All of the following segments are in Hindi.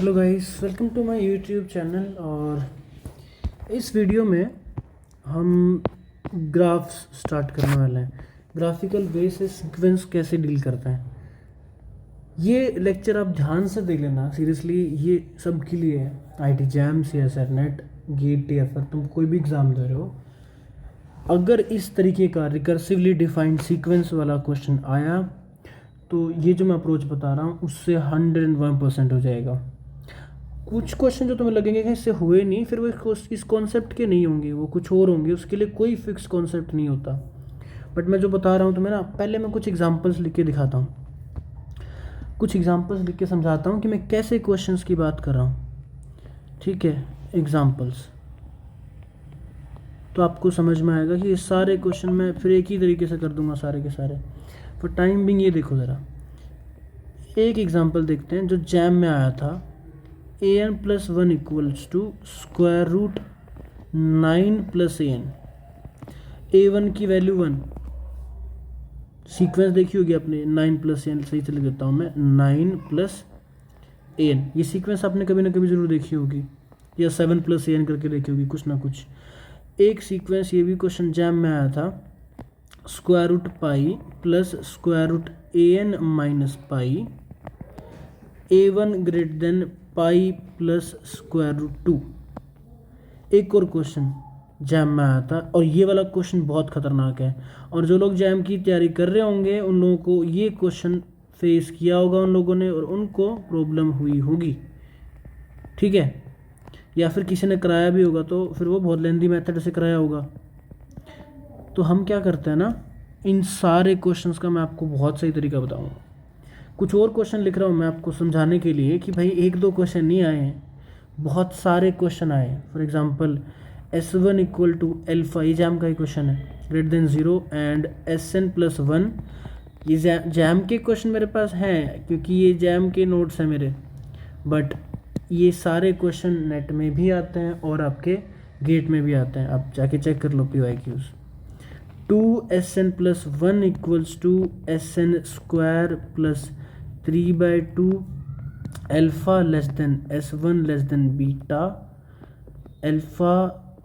Hello guys, welcome to my YouTube channel. और इस वीडियो में हम ग्राफ्स स्टार्ट करने वाले हैं। ग्राफिकल वे से सीक्वेंस कैसे डील करते हैं, ये लेक्चर आप ध्यान से देख लेना। सीरियसली ये सब के लिए है। IIT JAM, CSIR NET, GATE, TIFR, तुम कोई भी एग्ज़ाम दे रहे हो, अगर इस तरीके का रिकर्सिवली डिफाइंड सीक्वेंस वाला क्वेश्चन आया तो ये जो मैं अप्रोच बता रहा हूँ उससे 101% हो जाएगा। कुछ क्वेश्चन जो तुम्हें लगेंगे कि इससे हुए नहीं, फिर वो इस कॉन्सेप्ट के नहीं होंगे, वो कुछ और होंगे। उसके लिए कोई फिक्स कॉन्सेप्ट नहीं होता। बट मैं जो बता रहा हूँ तुम्हें ना, पहले मैं कुछ एग्जांपल्स लिख के दिखाता हूँ, कुछ एग्जांपल्स लिख के समझाता हूँ कि मैं कैसे क्वेश्चंस की बात कर रहा हूँ। ठीक है, एग्जांपल्स तो आपको समझ में आएगा कि ये सारे क्वेश्चन मैं फिर एक ही तरीके से कर दूंगा सारे के सारे। फॉर टाइम बिंग ये देखो ज़रा, एक एग्जांपल देखते हैं जो जैम में आया था। an plus 1 equals to square root 9 plus an। a1 की वैल्यू 1, सीक्वेंस देखी होगी आपने, 9 प्लस an, सही से लिख देता हूँ मैं, 9 प्लस an। ये सीक्वेंस आपने कभी ना कभी ज़रूर देखी होगी, या 7 प्लस an करके देखी होगी, कुछ ना कुछ। एक सीक्वेंस ये भी क्वेश्चन जैम में आया था, square root pi plus square root an minus pi, a1 greater than pi plus square root 2। एक और क्वेश्चन जैम में आया था, और ये वाला क्वेश्चन बहुत खतरनाक है, और जो लोग जैम की तैयारी कर रहे होंगे उन लोगों को ये क्वेश्चन फेस किया होगा उन लोगों ने, और उनको प्रॉब्लम हुई होगी। ठीक है, या फिर किसी ने कराया भी होगा तो फिर वो बहुत लेंदी मेथड से कराया होगा। तो हम क्या करते हैं ना, इन सारे क्वेश्चंस का मैं आपको बहुत सही तरीका बताऊंगा। कुछ और क्वेश्चन लिख रहा हूँ मैं आपको समझाने के लिए कि भाई एक दो क्वेश्चन नहीं आए हैं, बहुत सारे क्वेश्चन आए। For example S1 equal to alpha, ये जैम का ही क्वेश्चन है, greater than 0 and Sn plus 1। ये जैम के क्वेश्चन मेरे पास हैं क्योंकि ये जैम के नोट्स हैं मेरे, बट ये सारे क्वेश्चन नेट में भी आते हैं और आपके गेट में भी आते हैं। आप जाके चेक कर लो PYQs। 2Sn plus 1 equals to Sn square plus 3/2 alpha less than S1 less than beta. Alpha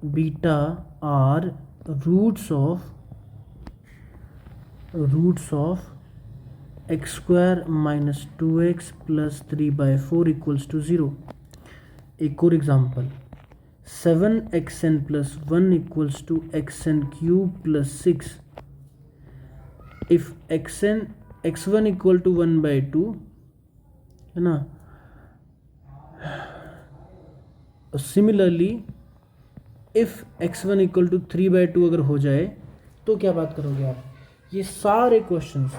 beta are roots of x square minus 2x plus 3/4 equals to 0। एक और example, 7xn plus 1 equals to xn cube plus 6 if x1 equal to 1/2, है ना। Similarly if x1 equal to 3/2 अगर हो जाए तो क्या बात करोगे आप। ये सारे क्वेश्चंस,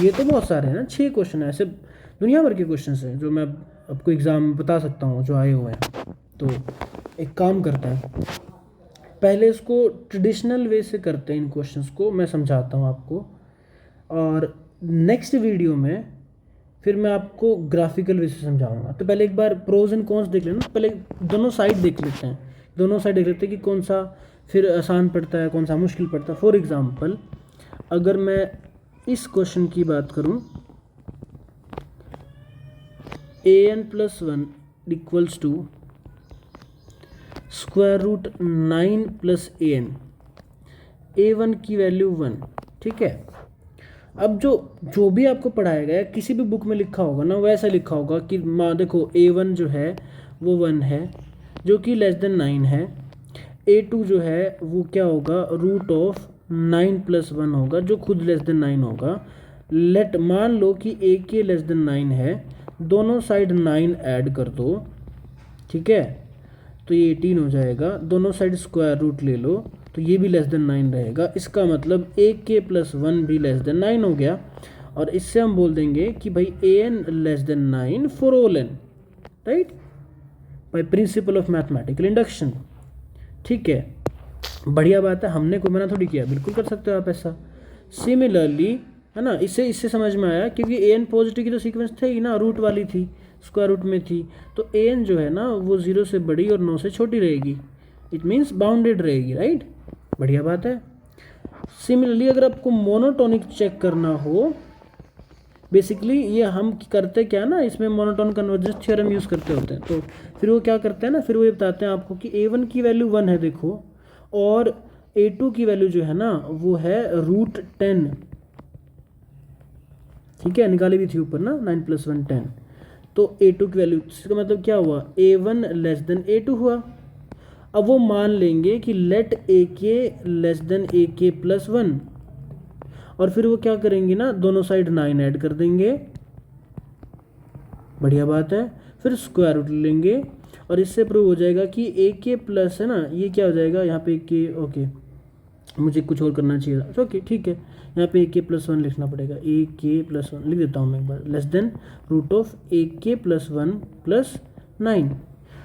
ये तो बहुत सारे हैं ना, 6 क्वेश्चन है, ऐसे दुनिया भर के क्वेश्चंस हैं जो मैं आपको एग्ज़ाम बता सकता हूँ जो आए हुए हैं। तो एक काम करते हैं, पहले इसको ट्रेडिशनल वे से करते हैं, इन क्वेश्चंस को मैं समझाता हूँ आपको, और नेक्स्ट वीडियो में फिर मैं आपको ग्राफिकल वे से समझाऊंगा। तो पहले एक बार प्रोज एंड कॉन्स देख लेना, पहले दोनों साइड देख लेते हैं, दोनों साइड देख लेते हैं कि कौन सा फिर आसान पड़ता है, कौन सा मुश्किल पड़ता है। फॉर एग्जांपल अगर मैं इस क्वेश्चन की बात करूं, an plus 1 equals to square root 9 plus an, a1 की वैल्यू 1। ठीक है, अब जो भी आपको पढ़ाया गया है, किसी भी बुक में लिखा होगा ना, वैसा लिखा होगा कि माँ देखो a1 जो है वो 1 है जो कि लेस देन 9 है, a2 जो है वो क्या होगा, रूट ऑफ 9 प्लस 1 होगा जो खुद लेस देन 9 होगा। लेट मान लो कि a के लेस देन 9 है, दोनों साइड 9 ऐड कर दो, ठीक है, तो ये 18 हो जाएगा। दोनों साइड स्क्वायर रूट ले लो तो ये भी लेस देन 9 रहेगा। इसका मतलब a के प्लस 1 भी लेस देन 9 हो गया, और इससे हम बोल देंगे कि भाई an less than 9 for all n, right, by principle of mathematical induction. ठीक है, बढ़िया बात है, हमने कोई मना थोड़ी किया, बिल्कुल कर सकते हो आप ऐसा। सिमिलरली, है ना, इससे समझ में आया क्योंकि an पॉजिटिव की तो सीक्वेंस थी ही ना, रूट वाली थी, स्क्वायर रूट में थी, तो an जो है ना वो 0 से बड़ी और 9 से छोटी रहेगी, इट मीन्स बाउंडेड रहेगी, राइट, बढ़िया बात है। सिमिलरली अगर आपको मोनोटोनिक चेक करना हो बेसिकली ये हम करते क्या ना, इसमें मोनोटोन कन्वर्जेंस थ्योरम यूज़ करते होते हैं। तो फिर वो क्या करते हैं ना, फिर वो ये बताते हैं आपको कि A1 की वैल्यू 1 है देखो, और A2 की वैल्यू जो है ना वो है √10। ठीक है, निकाली भी थी ऊपर ना, 9 + 1 10। तो A2 की वैल्यू, इसका मतलब क्या हुआ, A1 लेस देन A2 हुआ। अब वो मान लेंगे कि let AK less than AK + 1, और फिर वो क्या करेंगे ना, दोनों साइड 9 ऐड कर देंगे, बढ़िया बात है। फिर स्क्वायर रूट लेंगे और इससे प्रूव हो जाएगा कि AK प्लस है ना, ये क्या हो जाएगा यहाँ पे AK, ओके मुझे कुछ और करना चाहिए था, ओके ठीक है, यहाँ पे AK + 1 लिखना पड़ेगा, AK + 1 लिख देता हूँ मैं एक बार, लेस देन √AK + 1 + 9।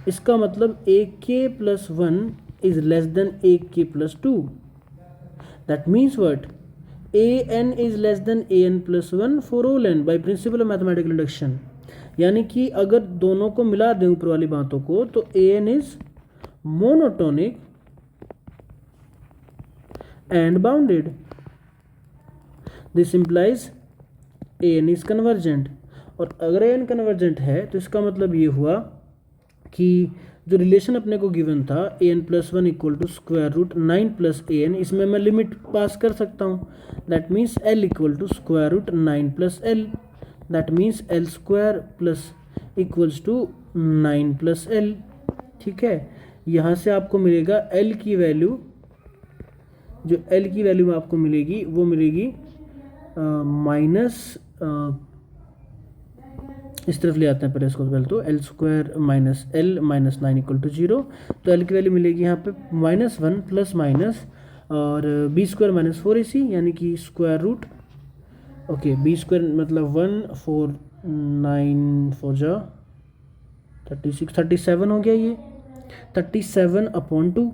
इसका मतलब AK + 1 is less than AK + 2। That means what, an is less than an + 1 for all n by principle of mathematical induction. यानी कि अगर दोनों को मिला दें ऊपर वाली बातों को, तो an is monotonic and bounded. This implies an is convergent। और अगर an कन्वर्जेंट है तो इसका मतलब ये हुआ कि जो रिलेशन अपने को गिवन था an + 1 = √9 + an, इसमें मैं लिमिट पास कर सकता हूँ। That means l = √9 + l, that means l² + 9 + l। ठीक है, यहाँ से आपको मिलेगा l की वैल्यू, जो l की वैल्यू आपको मिलेगी वो मिलेगी माइनस, इस तरफ ले आते हैं पहले इसको, पहले तो l² - l - 9 = 0। तो l की वैल्यू मिलेगी यहाँ पे -1 प्लस माइनस और b² - 4ac, यानी कि स्क्वायर रूट, ओके b² मतलब 1 4 9 4 जा 36 37 हो गया, ये 37/2।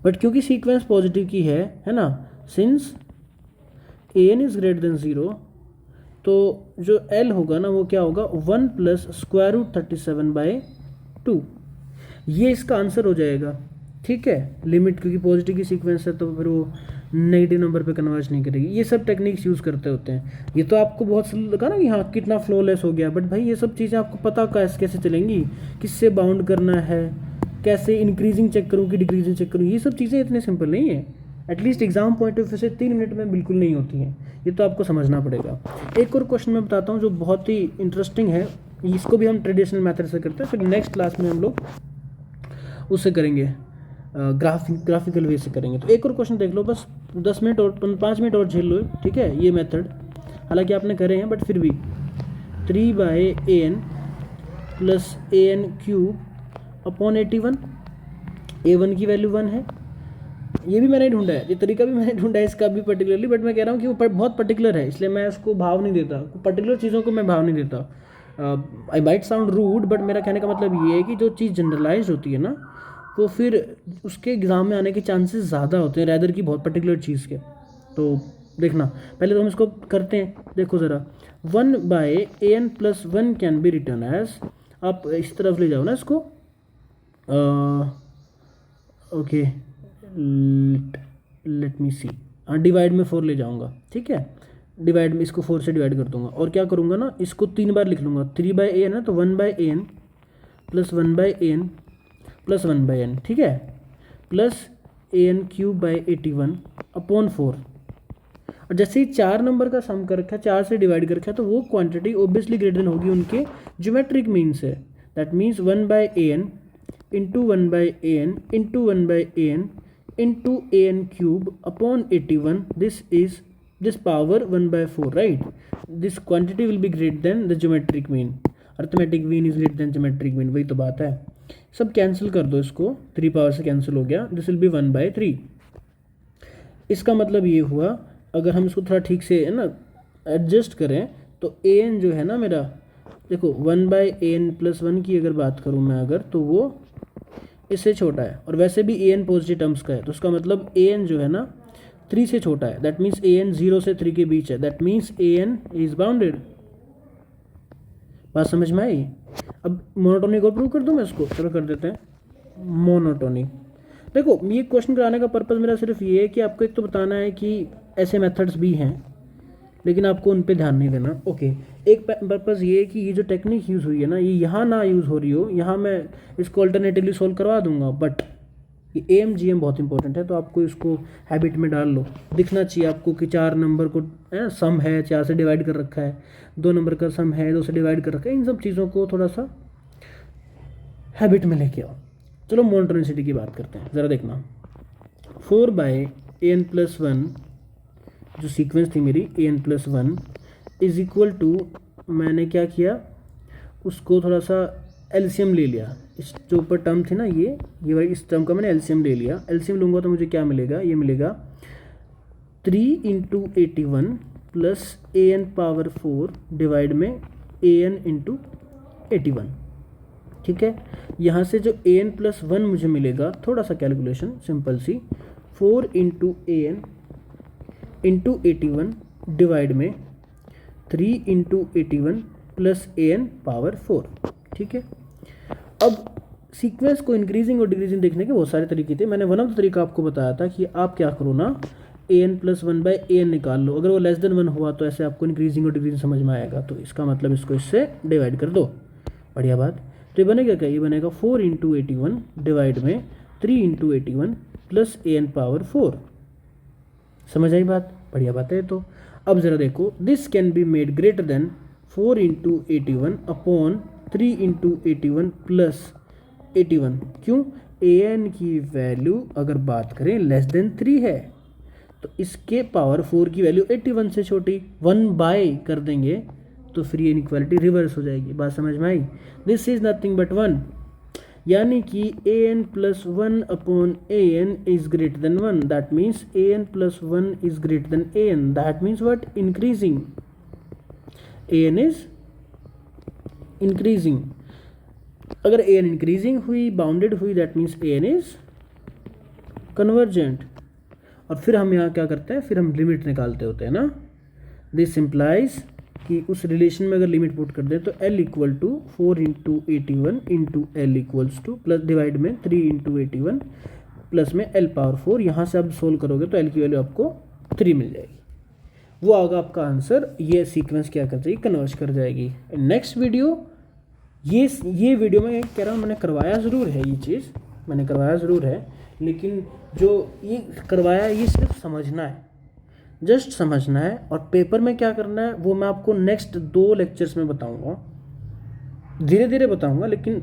बट क्योंकि सीक्वेंस पॉजिटिव की है ना, since an is greater than 0, तो जो l होगा ना वो क्या होगा, 1 + √37/2। ये इसका आंसर हो जाएगा। ठीक है, लिमिट क्योंकि पॉजिटिव की सीक्वेंस है तो फिर वो नेगेटिव नंबर पे कन्वर्ज नहीं करेगी। ये सब टेक्निक्स यूज़ करते होते हैं। ये तो आपको बहुत लगा ना कि हाँ कितना फ्लोलेस हो गया, बट भाई ये सब चीज़ें आपको पता कैसे चलेंगी, किससे बाउंड करना है, कैसे इंक्रीजिंग चेक करूँ कि डिक्रीजिंग चेक करूँ, ये सब चीज़ें इतने सिंपल नहीं है। At least exam point of view से 3 मिनट में बिल्कुल नहीं होती हैं, ये तो आपको समझना पड़ेगा। एक और क्वेश्चन मैं बताता हूँ जो बहुत ही इंटरेस्टिंग है, इसको भी हम ट्रेडिशनल मेथड से करते हैं, फिर नेक्स्ट क्लास में हम लोग उससे करेंगे, ग्राफिकल वे से करेंगे। तो एक और क्वेश्चन देख लो, बस 10 मिनट और 5 मिनट और झेल लो, ठीक है। ये मेथड हालांकि आपने करे हैं बट फिर भी 3/an + an³ अपॉन 81। a1 की वैल्यू 1 है, ये भी मैंने ढूंढा है, ये तरीका भी मैंने ढूंढा है इसका भी पर्टिकुलरली, बट मैं कह रहा हूँ कि वो बहुत पर्टिकुलर है, इसलिए मैं इसको भाव नहीं देता, पर्टिकुलर चीज़ों को मैं भाव नहीं देता। I might sound rude, but मेरा कहने का मतलब ये है कि जो चीज़ जनरलाइज होती है ना, तो फिर उसके एग्ज़ाम में आने के चांसेस ज़्यादा होते हैं रैदर की बहुत पर्टिकुलर चीज़ के। तो देखना, पहले तो हम इसको करते हैं, देखो ज़रा, 1/an + 1 can be return as, आप इस तरफ ले जाओ ना इसको, ओके लेट मी सी, हाँ डिवाइड में 4 ले जाऊंगा, ठीक है, डिवाइड में इसको 4 से डिवाइड कर दूंगा, और क्या करूंगा ना, इसको 3 बार लिख लूँगा। 3/an है तो 1/an + 1/an + 1/n, ठीक है, प्लस an³/81 अपॉन 4। और जैसे ही 4 नंबर का सम कर रखा है, 4 से डिवाइड कर रखा है, तो वो क्वांटिटी ऑब्वियसली ग्रेटर देन होगी उनके ज्योमेट्रिक मीन से। That means 1/an × 1/an × 1/an × an³ upon 81, this power 1/4, right? This quantity will be greater than the geometric mean. Arithmetic mean is greater than geometric mean, वही तो बात है। सब कैंसिल कर दो, इसको 3 पावर से कैंसिल हो गया, दिस विल बी 1/3। इसका मतलब ये हुआ, अगर हम इसको थोड़ा ठीक से है ना एडजस्ट करें, तो an जो है ना मेरा, देखो 1/an + 1 की अगर बात करूँ मैं अगर, तो वो इससे छोटा है, और वैसे भी an पॉजिटिव टर्म्स का है, तो उसका मतलब an जो है ना 3 से छोटा है। दैट मीन्स an 0 से 3 के बीच है, that means an is bounded. बात समझ में आई? अब मोनोटोनिक और प्रूव कर दूं मैं इसको, चलो कर देते हैं मोनोटोनिक। देखो ये क्वेश्चन कराने का पर्पज़ मेरा सिर्फ ये है कि आपको एक तो बताना है कि ऐसे मेथड्स भी हैं, लेकिन आपको उन पे ध्यान नहीं देना। ओके, एक पर्पज़ ये है कि ये जो टेक्निक यूज़ हुई है ना, ये यहाँ ना यूज़ हो रही हो, यहाँ मैं इसको अल्टरनेटिवली सोल्व करवा दूंगा, बट ये एम जी एम बहुत इंपॉर्टेंट है, तो आपको इसको हैबिट में डाल लो। दिखना चाहिए आपको कि 4 नंबर को सम है, 4 से डिवाइड कर रखा है, 2 नंबर का सम है, 2 से डिवाइड कर रखा है, इन सब चीज़ों को थोड़ा सा हैबिट में लेके आओ। चलो मोनोटोनिसिटी की बात करते हैं, ज़रा देखना। 4/an+1 जो सीक्वेंस थी मेरी an+1 इज इक्वल टू, मैंने क्या किया, उसको थोड़ा सा एलसीएम ले लिया। इस जो ऊपर टर्म थी ना, ये इस टर्म का मैंने एलसीएम ले लिया। एलसीएम लूँगा तो मुझे क्या मिलेगा, ये मिलेगा 3 × 81 प्लस an⁴ डिवाइड में an × 81। ठीक है, यहाँ से जो an+1 मुझे मिलेगा, थोड़ा सा कैलकुलेशन सिंपल सी, 4 × an × 81 डिवाइड में 3 × 81 प्लस an⁴। ठीक है, अब सीक्वेंस को इंक्रीजिंग और डिक्रीजिंग देखने के बहुत सारे तरीके थे। मैंने वन ऑफ द तरीका आपको बताया था कि आप क्या करो ना, an+1/an निकाल लो। अगर वो लेस देन 1 हुआ तो ऐसे आपको इंक्रीजिंग और डिक्रीजिंग समझ में आएगा, तो इसका मतलब इसको इससे डिवाइड कर दो। बढ़िया बात। तो ये बनेगा क्या, ये बनेगा 4 × 81 डिवाइड में 3 × 81 प्लस an⁴। समझ आई बात, बढ़िया बात है। तो अब ज़रा देखो, this can be made greater than 4 × 81 upon 3 × 81 plus 81। क्यों, an की वैल्यू अगर बात करें लेस देन 3 है, तो इसके पावर 4 की वैल्यू 81 से छोटी, 1/, कर देंगे तो फिर ये इनइक्वालिटी रिवर्स हो जाएगी। बात समझ में आई। दिस इज नथिंग बट 1, यानी कि an+1 upon an is greater than 1, that means an+1 is greater than an, that means what, increasing. an is increasing. अगर an इंक्रीजिंग हुई, बाउंडेड हुई, that means an is convergent. और फिर हम यहाँ क्या करते हैं, फिर हम लिमिट निकालते होते हैं ना। दिस इम्प्लाइज कि उस रिलेशन में अगर लिमिट पुट कर दें तो L = 4 × 81 × L = प्लस डिवाइड में 3 × 81 प्लस में L⁴। यहाँ से आप सोल्व करोगे तो L की वैल्यू आपको 3 मिल जाएगी, वो आएगा आपका आंसर। ये सीक्वेंस क्या कर जाएगी, कन्वर्ज कर जाएगी। नेक्स्ट वीडियो, ये वीडियो में कह रहा हूँ, मैंने करवाया ज़रूर है, ये चीज़ मैंने करवाया ज़रूर है, लेकिन जो ये करवाया है ये सिर्फ समझना है, जस्ट समझना है। और पेपर में क्या करना है वो मैं आपको नेक्स्ट 2 लेक्चर्स में बताऊंगा, धीरे धीरे बताऊंगा, लेकिन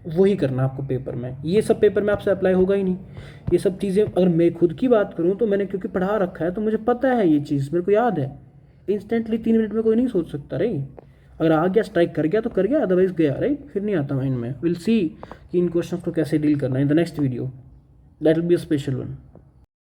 वही करना आपको पेपर में। ये सब पेपर में आपसे अप्लाई होगा ही नहीं। ये सब चीज़ें अगर मैं खुद की बात करूं तो मैंने क्योंकि पढ़ा रखा है तो मुझे पता है, ये चीज़ मेरे को याद है। इंस्टेंटली 3 मिनट में कोई नहीं सोच सकता राइट। अगर आ गया, स्ट्राइक कर गया तो कर गया, अदरवाइज गया राइट, फिर नहीं आता माइंड में। विल सी कि इन क्वेश्चन को कैसे डील करना in the next video, that will be a special one.